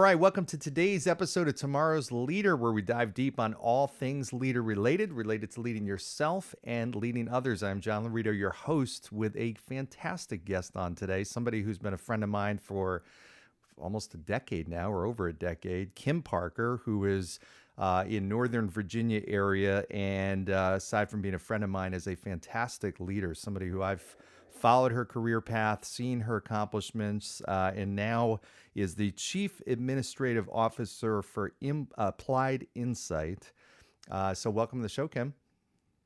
right, welcome to today's episode of Tomorrow's Leader, where we dive deep on all things leader related to leading yourself and leading others. I'm John Laurito, your host, with a fantastic guest on today, somebody who's been a friend of mine for almost a decade now, or over a decade, Kim Parker, who is in Northern Virginia area, and aside from being a friend of mine, is a fantastic leader, somebody who I've followed her career path, seen her accomplishments, and now is the Chief Administrative Officer for Applied Insight. So welcome to the show, Kim.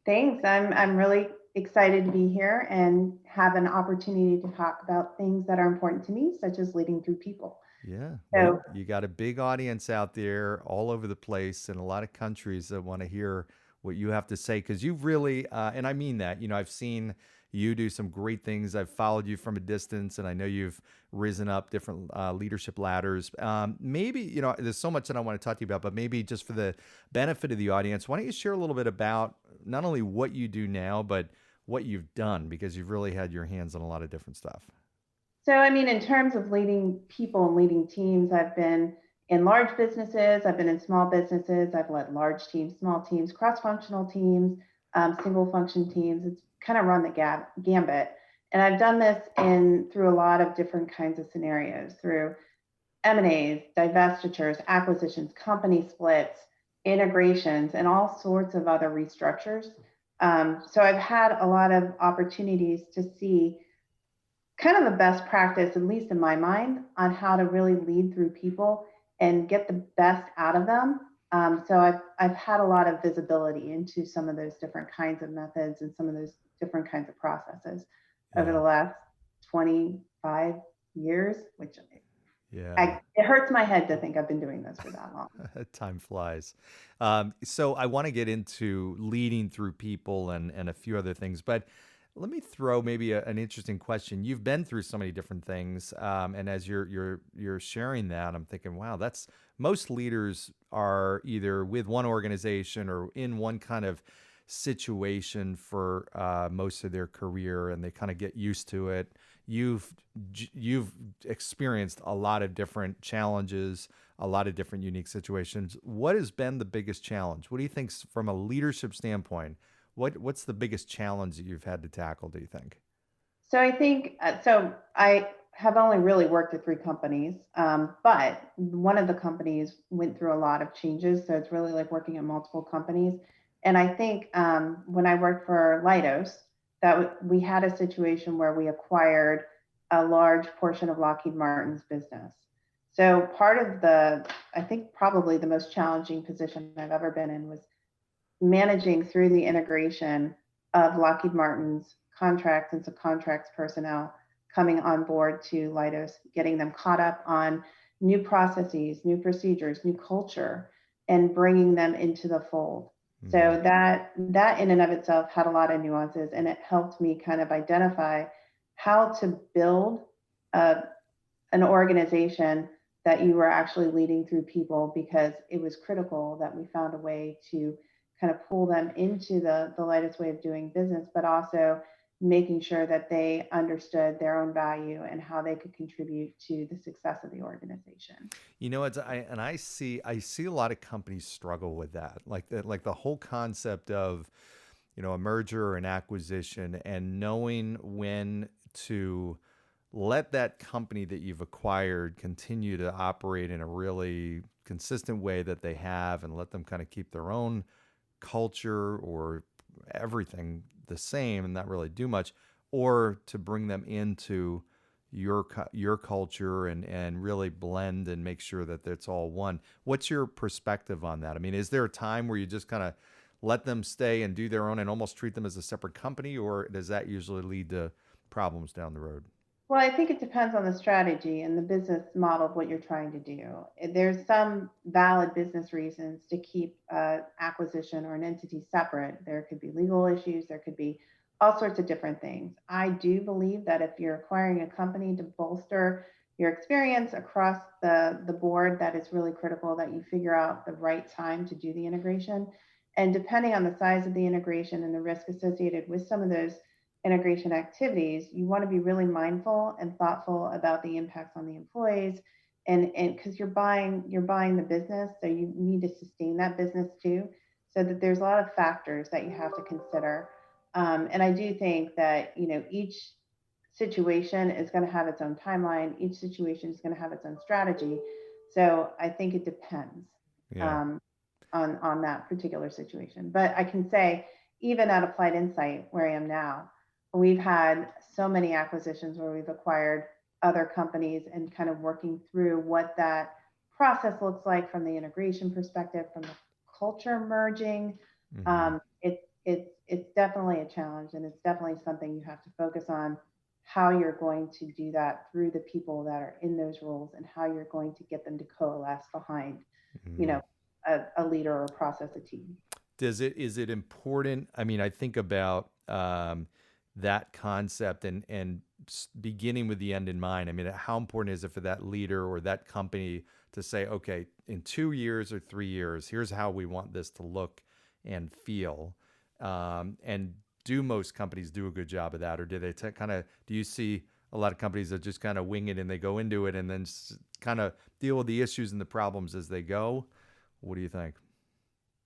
Thanks. I'm really excited to be here and have an opportunity to talk about things that are important to me, such as leading through people. Yeah, well, So, you got a big audience out there all over the place in a lot of countries that want to hear what you have to say because you've really, and I mean that, I've seen you do some great things. I've followed you from a distance, and I know you've risen up different leadership ladders. Maybe, there's so much that I want to talk to you about, but maybe just for the benefit of the audience, why don't you share a little bit about not only what you do now, but what you've done, because you've really had your hands on a lot of different stuff. I mean, in terms of leading people and leading teams, I've been in large businesses, I've been in small businesses, I've led large teams, small teams, cross-functional teams, single function teams. It's kind of run the gambit. And I've done this through a lot of different kinds of scenarios, through M&As, divestitures, acquisitions, company splits, integrations, and all sorts of other restructures. So I've had a lot of opportunities to see kind of the best practice, at least in my mind, on how to really lead through people and get the best out of them. So I've had a lot of visibility into some of those different kinds of methods and some of those different kinds of processes over the Yeah. last 25 years, which Yeah. it hurts my head to think I've been doing this for that long. Time flies. So I want to get into leading through people and a few other things, but let me throw maybe an interesting question. You've been through so many different things, and as you're sharing that, I'm thinking, wow, that's most leaders are either with one organization or in one kind of situation for most of their career, and they kind of get used to it. You've you've experienced a lot of different challenges, a lot of different unique situations. What has been the biggest challenge? What do you think from a leadership standpoint? What's the biggest challenge that you've had to tackle, do you think? So I think so. I have only really worked at three companies, but one of the companies went through a lot of changes. So it's really like working at multiple companies. And I think when I worked for Leidos, we had a situation where we acquired a large portion of Lockheed Martin's business. So part of I think probably the most challenging position I've ever been in was managing through the integration of Lockheed Martin's contracts and subcontracts personnel coming on board to Leidos, getting them caught up on new processes, new procedures, new culture, and bringing them into the fold. Mm, So that in and of itself had a lot of nuances, and it helped me kind of identify how to build a, an organization that you were actually leading through people, because it was critical that we found a way to kind of pull them into the lightest way of doing business, but also making sure that they understood their own value and how they could contribute to the success of the organization. it's I see a lot of companies struggle with that, like the whole concept of a merger or an acquisition, and knowing when to let that company that you've acquired continue to operate in a really consistent way that they have, and let them kind of keep their own culture or everything the same and not really do much, or to bring them into your culture and really blend and make sure that it's all one. What's your perspective on that? I mean, is there a time where you just kind of let them stay and do their own and almost treat them as a separate company, or does that usually lead to problems down the road? Well, I think it depends on the strategy and the business model of what you're trying to do. There's some valid business reasons to keep acquisition or an entity separate. There could be legal issues, there could be all sorts of different things. I do believe that if you're acquiring a company to bolster your experience across the board, that is really critical that you figure out the right time to do the integration. And depending on the size of the integration and the risk associated with some of those integration activities, you want to be really mindful and thoughtful about the impacts on the employees and because you're buying the business, so you need to sustain that business too. So that there's a lot of factors that you have to consider. And I do think that each situation is going to have its own timeline. Each situation is going to have its own strategy. So I think it depends Yeah. um, on that particular situation. But I can say, even at Applied Insight, where I am now, we've had so many acquisitions where we've acquired other companies and kind of working through what that process looks like from the integration perspective, from the culture merging. Hmm. It's definitely a challenge, and it's definitely something you have to focus on how you're going to do that through the people that are in those roles and how you're going to get them to coalesce behind, you Hmm. know, a leader or a process, a team. Is it important? I mean, I think about that concept and beginning with the end in mind. I mean, how important is it for that leader or that company to say, okay, in 2 years or 3 years, here's how we want this to look and feel? And do most companies do a good job of that, or do they kind of? Do you see a lot of companies that just kind of wing it and they go into it and then kind of deal with the issues and the problems as they go? What do you think?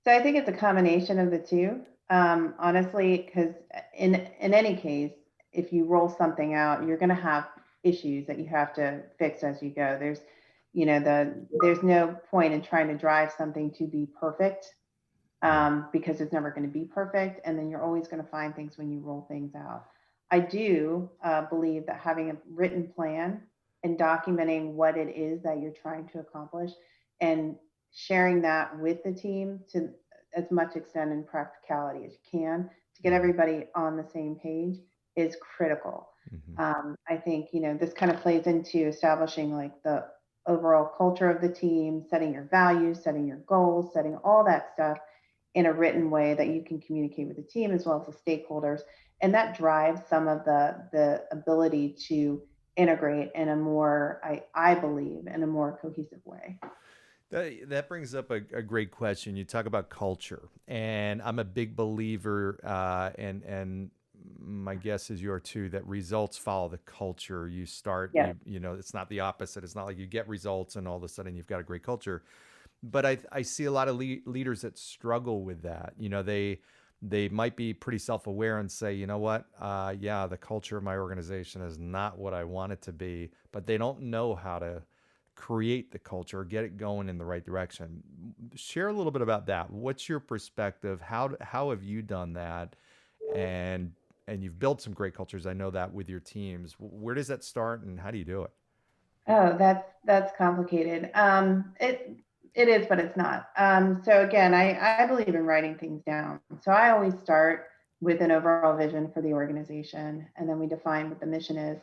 So I think it's a combination of the two, honestly, because in any case, if you roll something out, you're going to have issues that you have to fix as you go. There's no point in trying to drive something to be perfect, Yeah. because it's never going to be perfect, and then you're always going to find things when you roll things out. I do believe that having a written plan and documenting what it is that you're trying to accomplish and sharing that with the team to as much extent in practicality as you can to get Hmm. everybody on the same page is critical. Hmm. I think this kind of plays into establishing like the overall culture of the team, setting your values, setting your goals, setting all that stuff in a written way that you can communicate with the team as well as the stakeholders. And that drives some of the ability to integrate in a more, I believe, in a more cohesive way. That brings up a great question. You talk about culture, and I'm a big believer, and my guess is you're too, that results follow the culture. You start, Yes. it's not the opposite. It's not like you get results and all of a sudden you've got a great culture. But I see a lot of leaders that struggle with that. They might be pretty self-aware and say, you know what, yeah, the culture of my organization is not what I want it to be, but they don't know how to create the culture, get it going in the right direction. Share a little bit about that. What's your perspective? How have you done that? And and you've built some great cultures. I know that with your teams. Where does that start, and how do you do it? Oh, that's complicated. It is, but it's not. So again, I believe in writing things down. So I always start with an overall vision for the organization, and then we define what the mission is.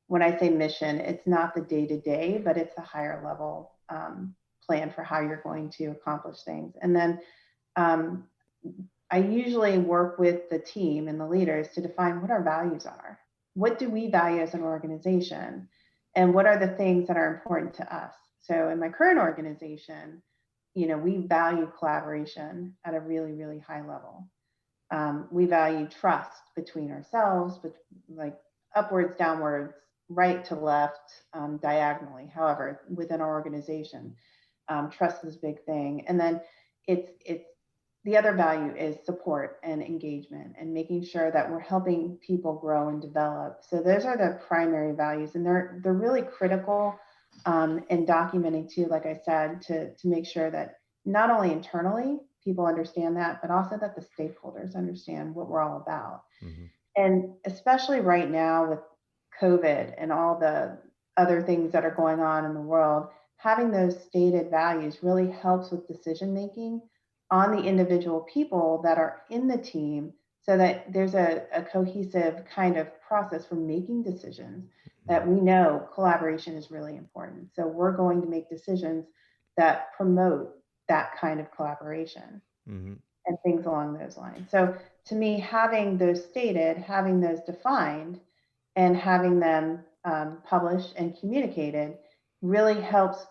When I say mission, it's not the day to day, but it's the higher level plan for how you're going to accomplish things. And then um, I usually work with the team and the leaders to define what our values are. What do we value as an organization? And what are the things that are important to us? So in my current organization, we value collaboration at a really, really high level. We value trust between ourselves, but like upwards, downwards, right to left, diagonally, however, within our organization. Trust is a big thing. And then it's the other value is support and engagement and making sure that we're helping people grow and develop. So those are the primary values, and they're really critical in documenting too. Like I said, to make sure that not only internally people understand that, but also that the stakeholders understand what we're all about. Hmm. And especially right now with COVID and all the other things that are going on in the world, having those stated values really helps with decision making on the individual people that are in the team so that there's a cohesive kind of process for making decisions that we know collaboration is really important. So we're going to make decisions that promote that kind of collaboration Hmm. and things along those lines. So to me, having those stated, having those defined, and having them published and communicated really helps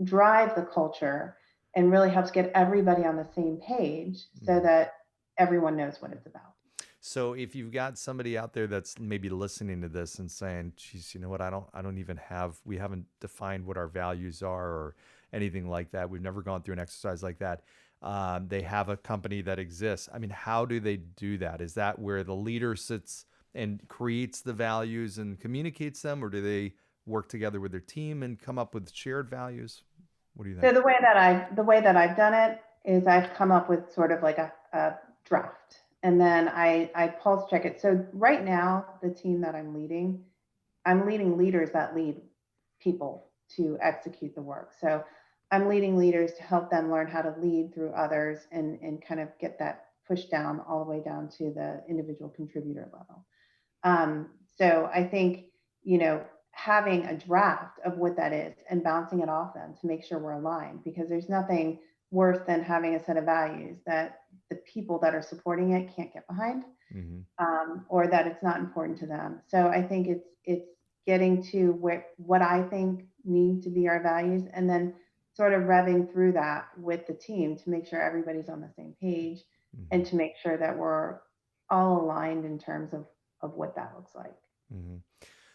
drive the culture and really helps get everybody on the same page so Hmm. that everyone knows what it's about. So if you've got somebody out there that's maybe listening to this and saying, geez, you know what, I don't even have, we haven't defined what our values are or anything like that. We've never gone through an exercise like that. They have a company that exists. I mean, how do they do that? Is that where the leader sits and creates the values and communicates them, or do they work together with their team and come up with shared values? What do you So think? the way that I've done it is I've come up with sort of like a draft, and then I pulse check it. So right now, the team that I'm leading leaders that lead people to execute the work. So I'm leading leaders to help them learn how to lead through others and kind of get that pushed down all the way down to the individual contributor level. So I think, you know, having a draft of what that is and bouncing it off them to make sure we're aligned, because there's nothing worse than having a set of values that the people that are supporting it can't get behind, Hmm. or that it's not important to them. So I think it's getting to what I think need to be our values, and then sort of revving through that with the team to make sure everybody's on the same page, Hmm. and to make sure that we're all aligned in terms of what that looks like. Hmm.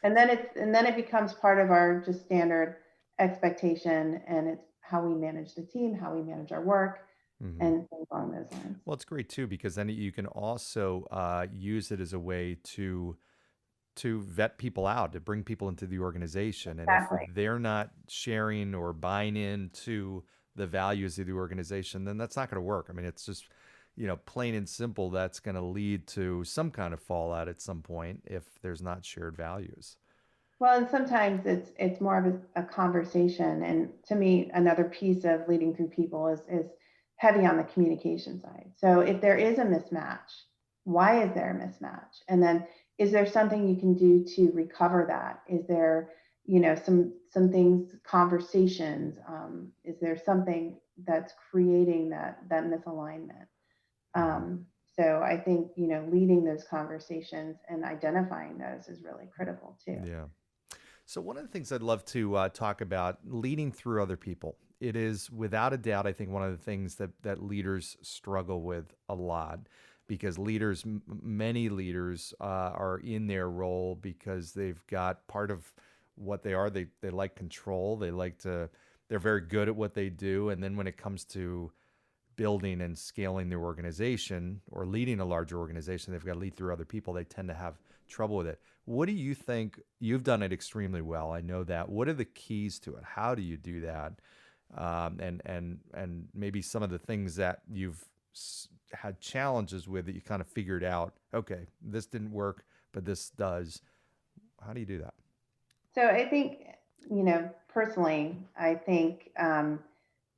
And then it becomes part of our just standard expectation, and it's how we manage the team, how we manage our work, Hmm. and things along those lines. Well, it's great too because then you can also use it as a way to vet people out, to bring people into the organization, and if Exactly. they're not sharing or buying into the values of the organization, then that's not going to work. I mean, it's just plain and simple. That's going to lead to some kind of fallout at some point if there's not shared values. Well, and sometimes it's more of a conversation. And to me, another piece of leading through people is heavy on the communication side. So if there is a mismatch, why is there a mismatch? And then is there something you can do to recover that? Is there, some things, conversations? Is there something that's creating that misalignment? Hmm. Um, so I think, leading those conversations and identifying those is really critical too. Yeah. So, one of the things I'd love to talk about leading through other people. It is without a doubt, I think, one of the things that leaders struggle with a lot because many leaders are in their role because they've got part of what they are. They like control. they're very good at what they do. And then when it comes to building and scaling their organization or leading a larger organization, they've got to lead through other people. They tend to have trouble with it. What do you think? You've done it extremely well. I know that. What are the keys to it? How do you do that? And maybe some of the things that you've had challenges with that you kind of figured out. Okay, this didn't work, but this does. How do you do that? So I think, personally, I think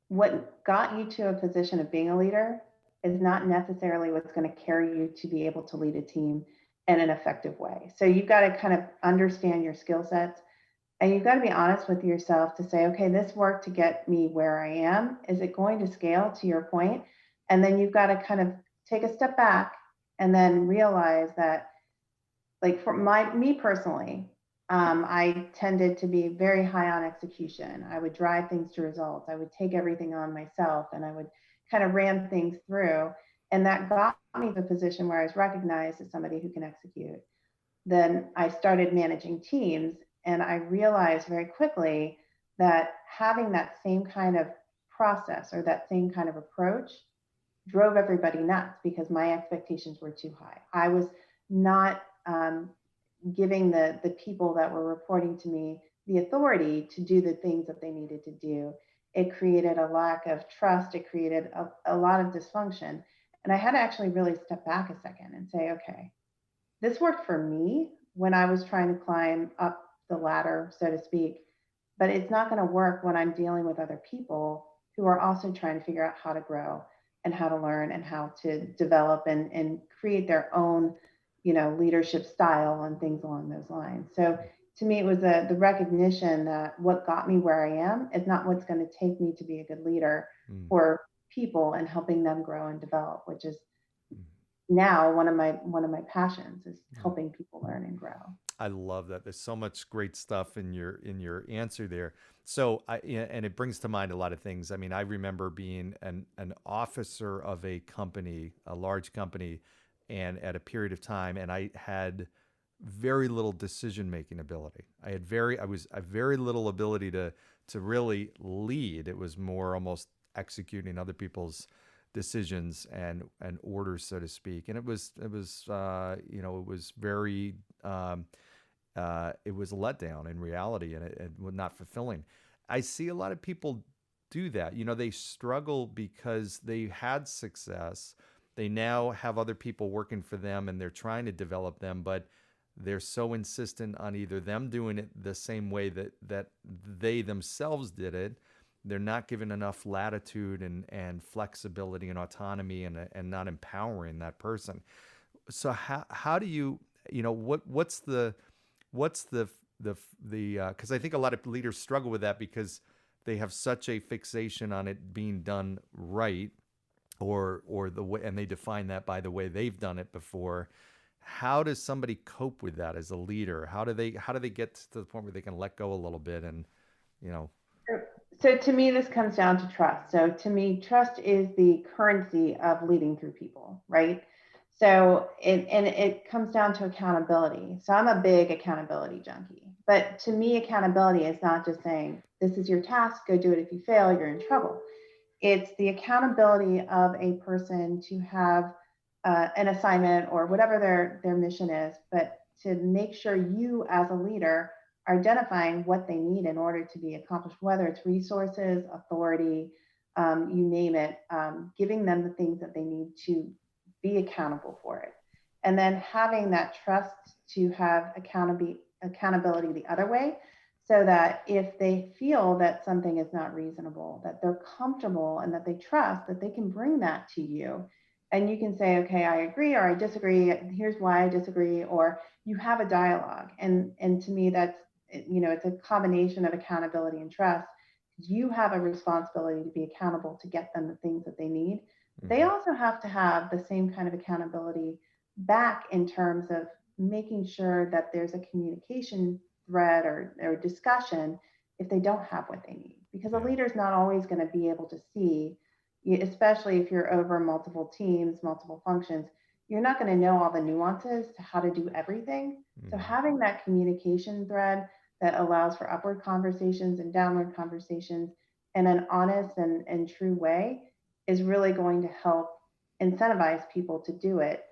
what got you to a position of being a leader is not necessarily what's going to carry you to be able to lead a team in an effective way. So you've got to kind of understand your skill sets, and you've got to be honest with yourself to say, okay, this worked to get me where I am. Is it going to scale to your point? And then you've got to kind of take a step back and then realize that, like, for me personally, I tended to be very high on execution. I would drive things to results. I would take everything on myself, and I would kind of ram things through. And that got me to a position where I was recognized as somebody who can execute. Then I started managing teams, and I realized very quickly that having that same kind of process or that same kind of approach drove everybody nuts because my expectations were too high. I was not giving the people that were reporting to me the authority to do the things that they needed to do. It created a lack of trust. It created a lot of dysfunction. And I had to actually really step back a second and say, okay, this worked for me when I was trying to climb up the ladder, so to speak, but it's not going to work when I'm dealing with other people who are also trying to figure out how to grow and how to learn and how to develop and create their own, leadership style and things along those lines. So to me, it was the recognition that what got me where I am is not what's going to take me to be a good leader Mm. for people and helping them grow and develop, which is Mm. now one of my passions is Yeah. helping people learn and grow. I love that. There's so much great stuff in your answer there. So and it brings to mind a lot of things. I mean, I remember being an officer of a company, a large company, and at a period of time, and I had very little decision making ability. I very little ability to really lead. It was more almost executing other people's decisions and orders, so to speak. And it was very it was a letdown in reality, and it was not fulfilling. I see a lot of people do that. They struggle because they had success. They now have other people working for them and they're trying to develop them, but they're so insistent on either them doing it the same way that they themselves did it. They're not given enough latitude and flexibility and autonomy, and not empowering that person. So how do you, what's the because I think a lot of leaders struggle with that because they have such a fixation on it being done right, or the way, and they define that by the way they've done it before. How does somebody cope with that as a leader? How do they get to the point where they can let go a little bit, and you know So to me, this comes down to trust. So to me, trust is the currency of leading through people, right? So it comes down to accountability. So I'm a big accountability junkie. But to me, accountability is not just saying, this is your task, go do it. If you fail, you're in trouble. It's the accountability of a person to have an assignment or whatever their mission is, but to make sure you as a leader are identifying what they need in order to be accomplished, whether it's resources, authority, you name it, giving them the things that they need to be accountable for it. And then having that trust to have accountability the other way, so that if they feel that something is not reasonable, that they're comfortable and that they trust that they can bring that to you. And you can say, okay, I agree or I disagree. Here's why I disagree. Or you have a dialogue. And to me, that's, it's a combination of accountability and trust. You have a responsibility to be accountable to get them the things that they need. They mhm. also have to have the same kind of accountability back in terms of making sure that there's a communication thread or discussion if they don't have what they need, because a Yeah. leader is not always going to be able to see, especially if you're over multiple teams, multiple functions. You're not going to know all the nuances to how to do everything. So Mhm. having that communication thread that allows for upward conversations and downward conversations in an honest and true way is really going to help incentivize people to do it,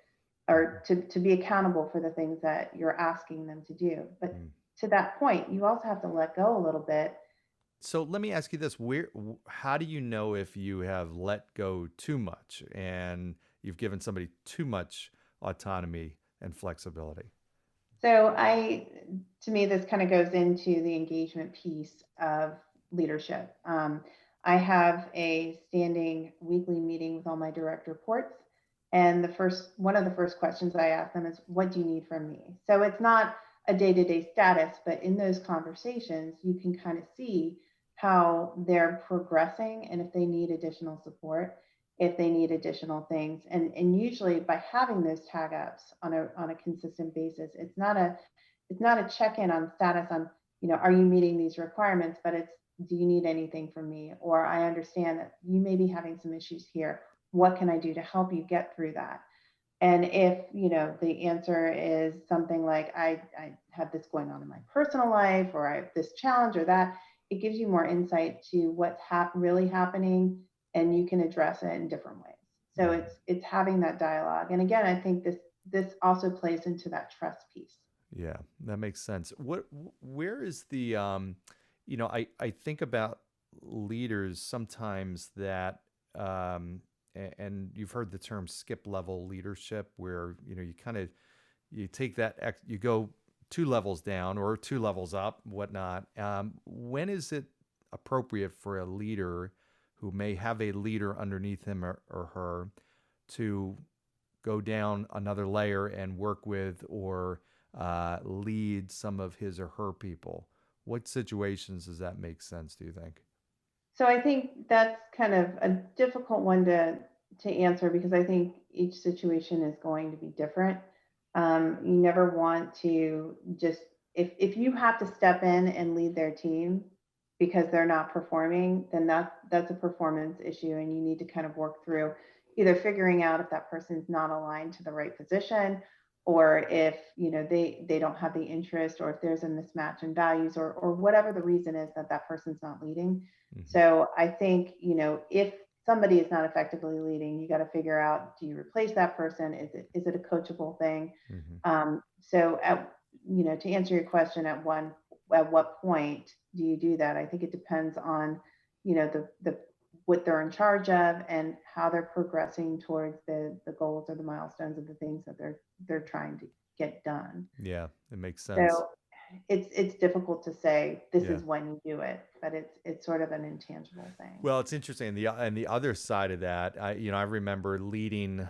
or to be accountable for the things that you're asking them to do. But Mhm. to that point, you also have to let go a little bit. So let me ask you this: how do you know if you have let go too much and you've given somebody too much autonomy and flexibility? So to me, this kind of goes into the engagement piece of leadership. I have a standing weekly meeting with all my direct reports. And one of the first questions I ask them is, what do you need from me? So it's not a day-to-day status, but in those conversations, you can kind of see how they're progressing and if they need additional support, if they need additional things. And usually by having those tag ups on a consistent basis, it's not a check-in on status on, are you meeting these requirements, but it's, do you need anything from me? Or I understand that you may be having some issues here. What can I do to help you get through that? And if, the answer is something like, I have this going on in my personal life, or I have this challenge or that, it gives you more insight to what's really happening, and you can address it in different ways. So Mhm. it's having that dialogue. And again, I think this also plays into that trust piece. Yeah, that makes sense. Where is the, I think about leaders sometimes that, and you've heard the term skip level leadership, where, you kind of, you take you go two levels down or two levels up, whatnot. When is it appropriate for a leader who may have a leader underneath him or her to go down another layer and work with, or lead some of his or her people? What situations does that make sense, do you think? So I think that's kind of a difficult one to answer, because I think each situation is going to be different. You never want to just, if you have to step in and lead their team because they're not performing, then that's a performance issue, and you need to kind of work through. either figuring out if that person's not aligned to the right position, or if they don't have the interest, or if there's a mismatch in values, or whatever the reason is that that person's not leading. Hmm. So I think, if somebody is not effectively leading, you got to figure out, do you replace that person? Is it a coachable thing? Hmm. So to answer your question, at what point do you do that? I think it depends on the what they're in charge of and how they're progressing towards the goals or the milestones of the things that they're trying to get done. Yeah, it makes sense. So it's difficult to say this Yeah. is when you do it, but it's sort of an intangible thing. Well, it's interesting. And the other side of that, I remember leading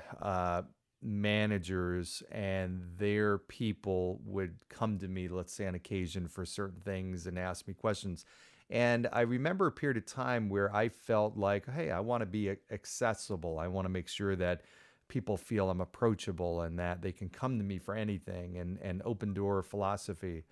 managers, and their people would come to me, let's say on occasion, for certain things and ask me questions. And I remember a period of time where I felt like, hey, I want to be accessible. I want to make sure that people feel I'm approachable and that they can come to me for anything, and open door philosophy.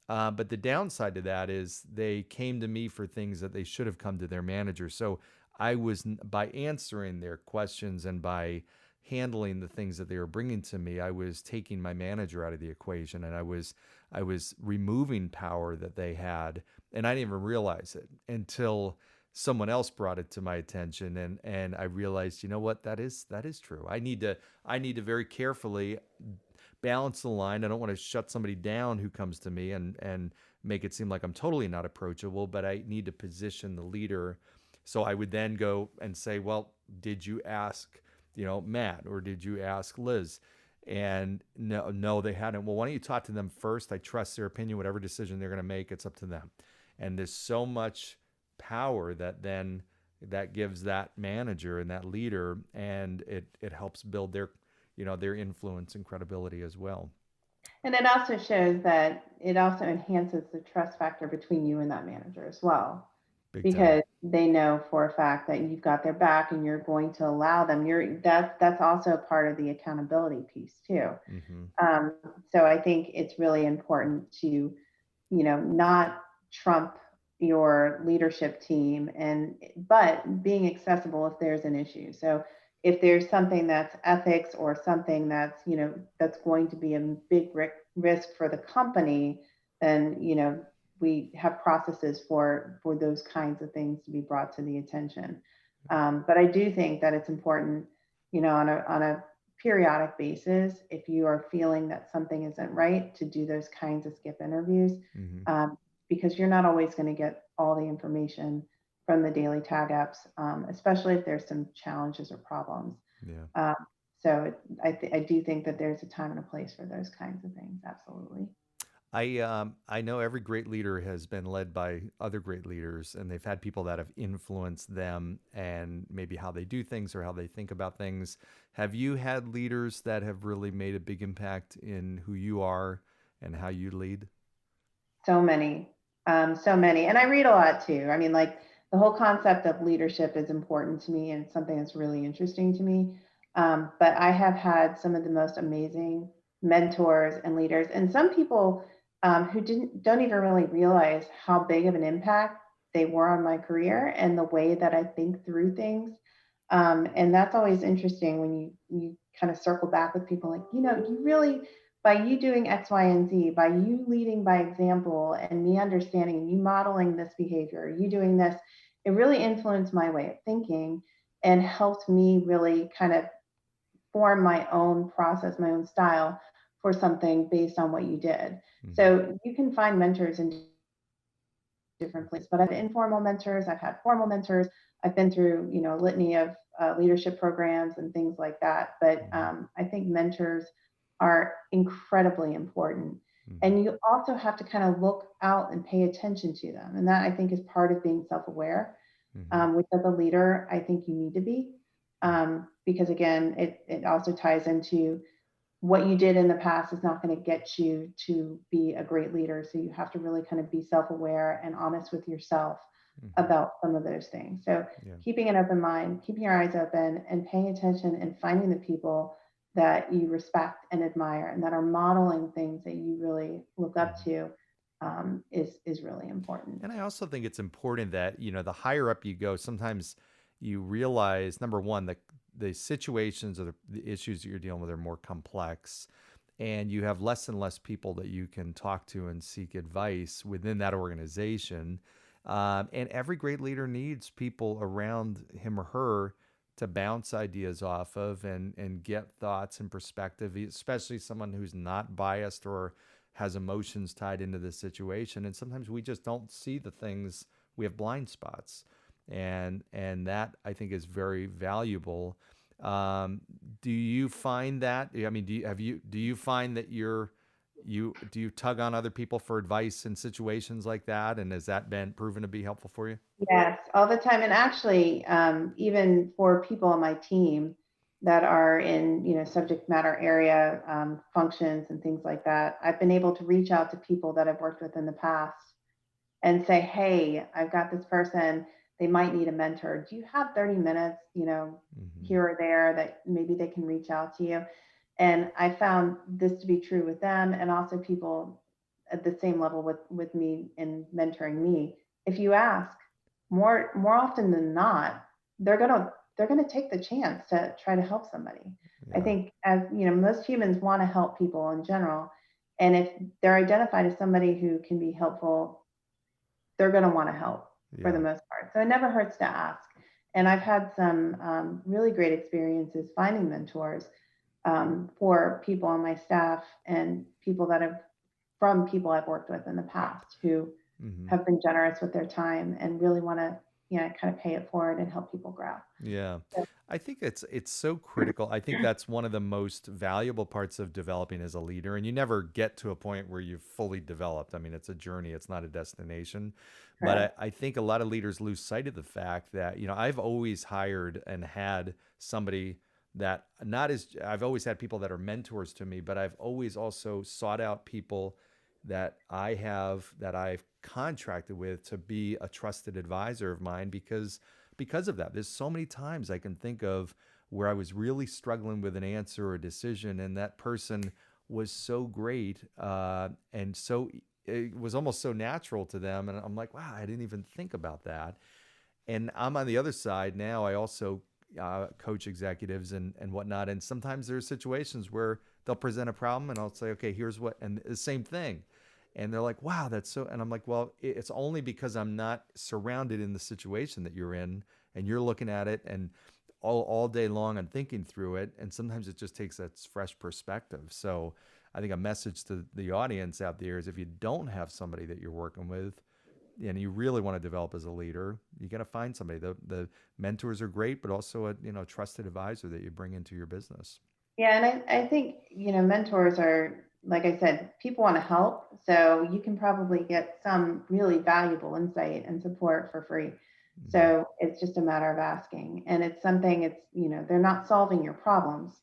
But the downside to that is they came to me for things that they should have come to their manager. So by answering their questions and by handling the things that they were bringing to me, I was taking my manager out of the equation, and I was removing power that they had, and I didn't even realize it until someone else brought it to my attention, and I realized, you know what, that is true. I need to very carefully balance the line. I don't want to shut somebody down who comes to me and make it seem like I'm totally not approachable, but I need to position the leader. So I would then go and say, well, did you ask, Matt, or did you ask Liz? And no, no, they hadn't. Well, why don't you talk to them first? I trust their opinion. Whatever decision they're going to make, it's up to them. And there's so much power that gives that manager and that leader, and it helps build their influence and credibility as well. And it also shows that it also enhances the trust factor between you and that manager as well, Big time. because they know for a fact that you've got their back and you're going to allow them. That's also part of the accountability piece too. Hmm. Um, so I think it's really important to, not trump your leadership team, but being accessible if there's an issue. So if there's something that's ethics, or something that's going to be a big risk for the company, then we have processes for those kinds of things to be brought to the attention. But I do think that it's important, on a periodic basis, if you are feeling that something isn't right, to do those kinds of skip interviews, Hmm. um, because you're not always going to get all the information from the daily tag apps, especially if there's some challenges or problems. Yeah. Um, so I do think that there's a time and a place for those kinds of things. Absolutely. I know every great leader has been led by other great leaders, and they've had people that have influenced them and maybe how they do things or how they think about things. Have you had leaders that have really made a big impact in who you are and how you lead? So many, so many. And I read a lot too. I mean, like, the whole concept of leadership is important to me and something that's really interesting to me. But I have had some of the most amazing mentors and leaders, and some people who don't even really realize how big of an impact they were on my career and the way that I think through things. And that's always interesting when you kind of circle back with people, like, you really, by you doing X, Y, and Z, by you leading by example, and me understanding, and you modeling this behavior, you doing this, it really influenced my way of thinking and helped me really kind of form my own process, my own style for something based on what you did. Hmm. So you can find mentors in different places, but I've had informal mentors, I've had formal mentors, I've been through, a litany of leadership programs and things like that. But Hmm. I think mentors are incredibly important. Hmm. And you also have to kind of look out and pay attention to them. And that, I think, is part of being self aware, Hmm. which, as a leader, I think you need to be. Because again, it also ties into what you did in the past is not going to get you to be a great leader. So you have to really kind of be self aware and honest with yourself Hmm. about some of those things. So Yeah. keeping an open mind, keeping your eyes open, and paying attention, and finding the people that you respect and admire and that are modeling things that you really look up Hmm. to, is really important. And I also think it's important that, the higher up you go, sometimes you realize, number one, that the situations or the issues that you're dealing with are more complex, and you have less and less people that you can talk to and seek advice within that organization. And every great leader needs people around him or her to bounce ideas off of and get thoughts and perspective, especially someone who's not biased or has emotions tied into the situation. And sometimes we just don't see the things, we have blind spots. And that I think is very valuable. Do you find that? I mean, do you find that do you tug on other people for advice in situations like that? And has that been proven to be helpful for you? Yes, all the time. And actually, even for people on my team that are in, subject matter area functions and things like that, I've been able to reach out to people that I've worked with in the past and say, hey, I've got this person, they might need a mentor. Do you have 30 minutes, Hmm. here or there that maybe they can reach out to you? And I found this to be true with them and also people at the same level with me in mentoring me. If you ask, more often than not, they're gonna take the chance to try to help somebody. I Yeah. think as most humans want to help people in general. And if they're identified as somebody who can be helpful, they're going to want to help for the Yeah. most part. So it never hurts to ask. And I've had some really great experiences finding mentors for people on my staff and people that have from people I've worked with in the past who Hmm. have been generous with their time and really want to, kind of pay it forward and help people grow. Yeah. So, I think it's so critical. I think that's one of the most valuable parts of developing as a leader. And you never get to a point where you've fully developed. I mean, it's a journey, it's not a destination. But correct. I think a lot of leaders lose sight of the fact that, I've always hired and had somebody that not as I've always had people that are mentors to me, but I've always also sought out people that I've contracted with to be a trusted advisor of mine because of that. There's so many times I can think of where I was really struggling with an answer or a decision, and that person was so great, and so it was almost so natural to them, and I'm like, wow, I didn't even think about that. And I'm on the other side now. I also coach executives and whatnot, and sometimes there's situations where they'll present a problem, and I'll say, okay, here's what, and the same thing. And they're like, wow, that's so. And I'm like, well, it's only because I'm not surrounded in the situation that you're in, and you're looking at it and all day long and thinking through it. And sometimes it just takes that fresh perspective. So I think a message to the audience out there is if you don't have somebody that you're working with and you really want to develop as a leader, you got to find somebody. The mentors are great, but also a trusted advisor that you bring into your business. Yeah, and I think, mentors are, like I said, people want to help. So you can probably get some really valuable insight and support for free. Hmm. So it's just a matter of asking. And it's something, they're not solving your problems,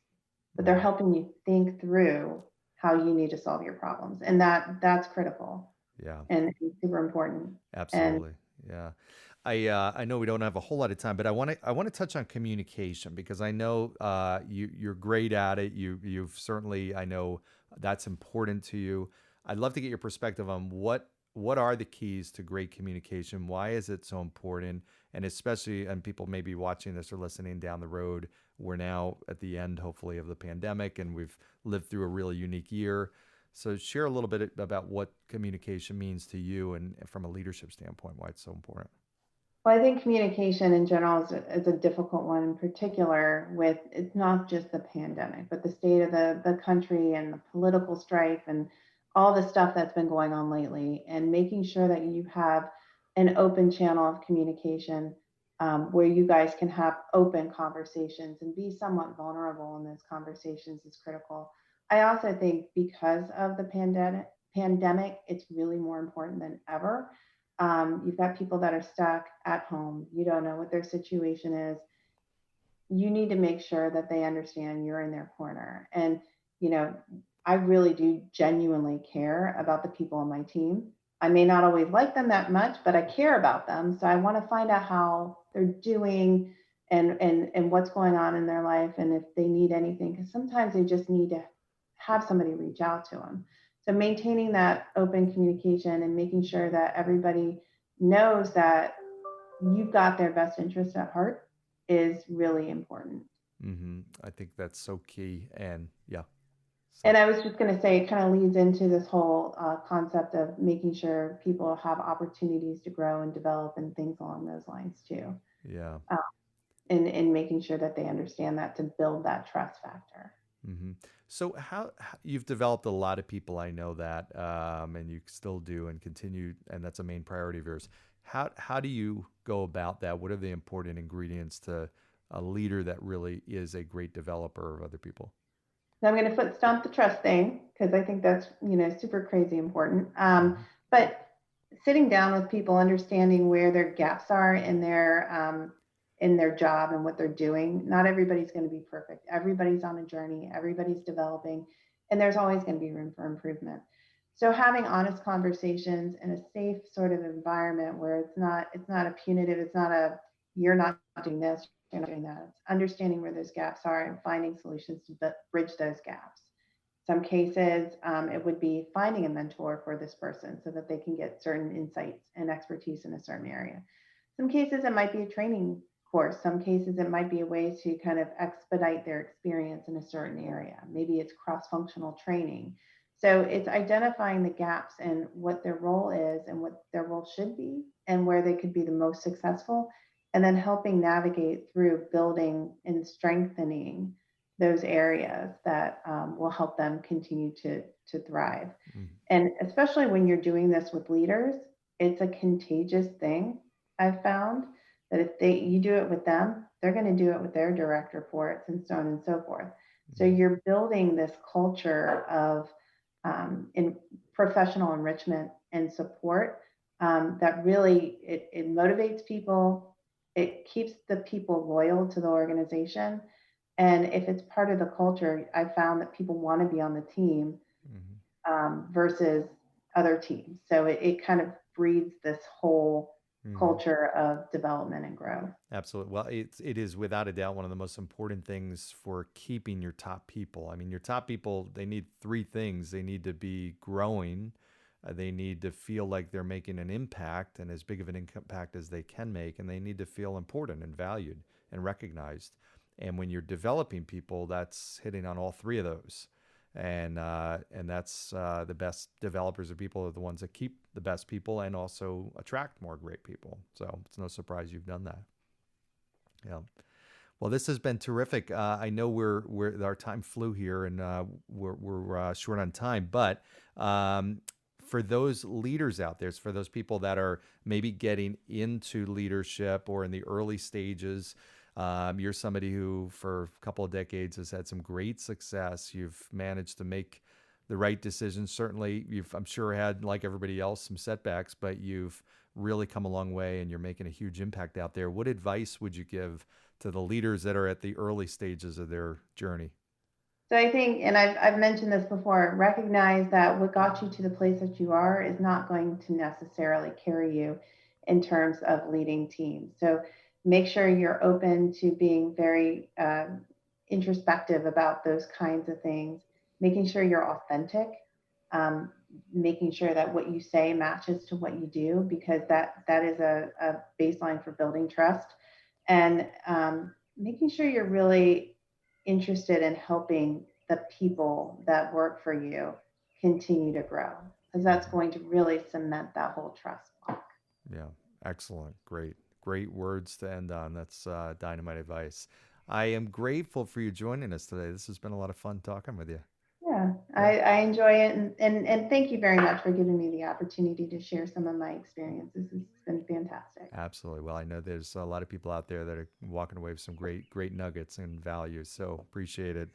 but they're Right. helping you think through how you need to solve your problems. And that's critical Yeah. and super important. And Absolutely. Yeah. I know we don't have a whole lot of time, but I want to touch on communication because I know you're great at it. You've certainly, I know that's important to you. I'd love to get your perspective on what are the keys to great communication? Why is it so important? And especially, and people may be watching this or listening down the road. We're now at the end, hopefully, of the pandemic, and we've lived through a really unique year. So share a little bit about what communication means to you and from a leadership standpoint, why it's so important. well, I think communication in general is a difficult one, in particular with it's not just the pandemic, but the state of the country and the political strife and all the stuff that's been going on lately, and making sure that you have an open channel of communication where you guys can have open conversations and be somewhat vulnerable in those conversations is critical. I also think because of the pandemic, it's really more important than ever. You've got people that are stuck at home. You don't know what their situation is. You need to make sure that they understand you're in their corner. And, you know, I really do genuinely care about the people on my team. I may not always like them that much, but I care about them. So I want to find out how they're doing and what's going on in their life and if they need anything, because sometimes they just need to have somebody reach out to them. So maintaining that open communication and making sure that everybody knows that you've got their best interest at heart is really important. I think that's so key. And yeah, And so I was just going to say, it kind of leads into this whole concept of making sure people have opportunities to grow and develop and things along those lines too. yeah. Uh, and making sure that they understand that to build that trust factor. hmm So how you've developed a lot of people, I know that, and you still do and continue, and that's a main priority of yours. How do you go about that? What are the important ingredients to a leader that really is a great developer of other people? So I'm going to foot stomp the trust thing because I think that's super crazy important. hmm But sitting down with people, understanding where their gaps are in their job and what they're doing. Not everybody's going to be perfect. Everybody's on a journey. Everybody's developing, and there's always going to be room for improvement. So having honest conversations in a safe sort of environment where it's not a punitive. It's not a you're not doing this, you're not doing that. It's understanding where those gaps are and finding solutions to bridge those gaps. Some cases, it would be finding a mentor for this person so that they can get certain insights and expertise in a certain area. Some cases, it might be a training course. Some cases, it might be a way to kind of expedite their experience in a certain area. Maybe it's cross functional training. So it's identifying the gaps and what their role is and what their role should be and where they could be the most successful, and then helping navigate through building and strengthening those areas that will help them continue to thrive. hmm And especially when you're doing this with leaders, it's a contagious thing. I've found that if you do it with them, they're going to do it with their direct reports and so on and so forth. So hmm you're building this culture of in professional enrichment and support that really it motivates people. It keeps the people loyal to the organization, and if it's part of the culture, I found that people want to be on the team hmm versus other teams. So it kind of breeds this whole hmm culture of development and growth. Absolutely. Well, it is without a doubt one of the most important things for keeping your top people. I mean, your top people, they need three things. They need to be growing. They need to feel like they're making an impact and as big of an impact as they can make, and they need to feel important and valued and recognized. And when you're developing people, that's hitting on all three of those. And that's the best developers of people are the ones that keep the best people and also attract more great people. So it's no surprise you've done that. Yeah. Well, this has been terrific. I know we're our time flew here, and we're short on time. But for those leaders out there, for those people that are maybe getting into leadership or in the early stages, you're somebody who, for a couple of decades, has had some great success. You've managed to make the right decisions. Certainly, you've, I'm sure, had, like everybody else, some setbacks, but you've really come a long way and you're making a huge impact out there. What advice would you give to the leaders that are at the early stages of their journey? So I think, and I've mentioned this before, recognize that what got you to the place that you are is not going to necessarily carry you in terms of leading teams. So make sure you're open to being very introspective about those kinds of things, making sure you're authentic, um, making sure that what you say matches to what you do, because that is a baseline for building trust, and making sure you're really interested in helping the people that work for you continue to grow, because that's Mhm. going to really cement that whole trust block. Yeah, excellent. Great words to end on. That's dynamite advice. I am grateful for you joining us today. This has been a lot of fun talking with you. Yeah, Yeah. I enjoy it, and thank you very much for giving me the opportunity to share some of my experiences. It's been fantastic. Absolutely. Well, I know there's a lot of people out there that are walking away with some great nuggets and values. So appreciate it.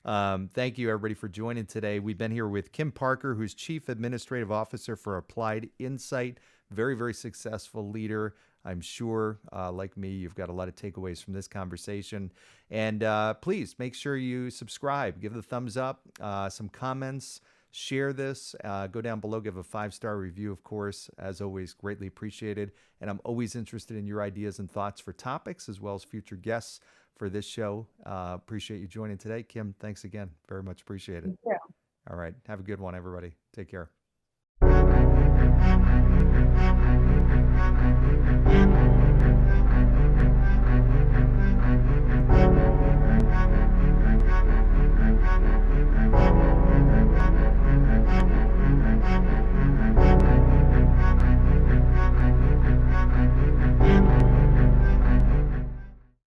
Thank you, everybody, for joining today. We've been here with Kim Parker, who's Chief Administrative Officer for Applied Insight. Very successful leader. I'm sure, like me, you've got a lot of takeaways from this conversation. And please make sure you subscribe, give the thumbs up, some comments, share this, go down below, give a 5-star review, of course. As always, greatly appreciated. And I'm always interested in your ideas and thoughts for topics as well as future guests for this show. Appreciate you joining today. Kim, thanks again. Very much appreciated. Thank you. All right. Have a good one, everybody. Take care.